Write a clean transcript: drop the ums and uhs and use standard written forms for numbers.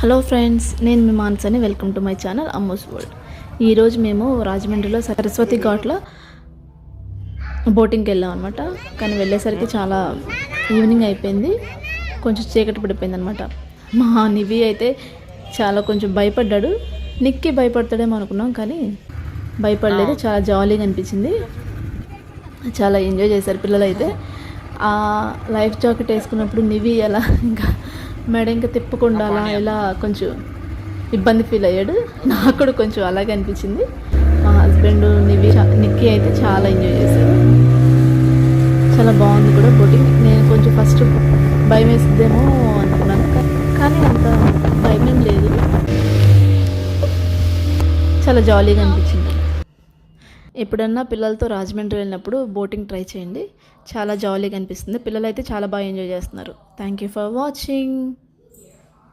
Hello friends, నేను మీ మాన్సని. Welcome to my channel Ammu's world. ఈరోజు మేము రాజమండ్రిలో సరస్వతి ఘాట్లో బోటింగ్కి వెళ్ళాం అనమాట. కానీ వెళ్ళేసరికి చాలా ఈవినింగ్ అయిపోయింది, కొంచెం చీకటి పడిపోయింది అనమాట. మా నివి అయితే చాలా కొంచెం భయపడ్డాడు. నిక్కి భయపడతాడేమో అనుకున్నాం, కానీ భయపడలేదు. చాలా జాలీగా అనిపించింది, చాలా ఎంజాయ్ చేశారు పిల్లలు అయితే. ఆ లైఫ్ జాకెట్ వేసుకున్నప్పుడు నివి ఎలా ఇంకా మెడ ఇంకా తిప్పకుండా అలా ఇలా కొంచెం ఇబ్బంది ఫీల్ అయ్యాడు. నాకు కూడా కొంచెం అలాగే అనిపించింది. మా హస్బెండ్ నిక్కీ అయితే చాలా ఎంజాయ్ చేశారు. చాలా బాగుంది కూడా బోటింగ్. నేను కొంచెం ఫస్ట్ భయం వేస్తుందేమో అనుకున్నాను, కానీ అంత భయం ఏం లేదు. చాలా జాలీగా అనిపించింది. ఎప్పుడన్నా పిల్లలతో రాజమండ్రి వెళ్ళినప్పుడు బోటింగ్ ట్రై చేయండి, చాలా జాలీగా అనిపిస్తుంది. పిల్లలు అయితే చాలా బాగా ఎంజాయ్ చేస్తున్నారు. Thank you for watching.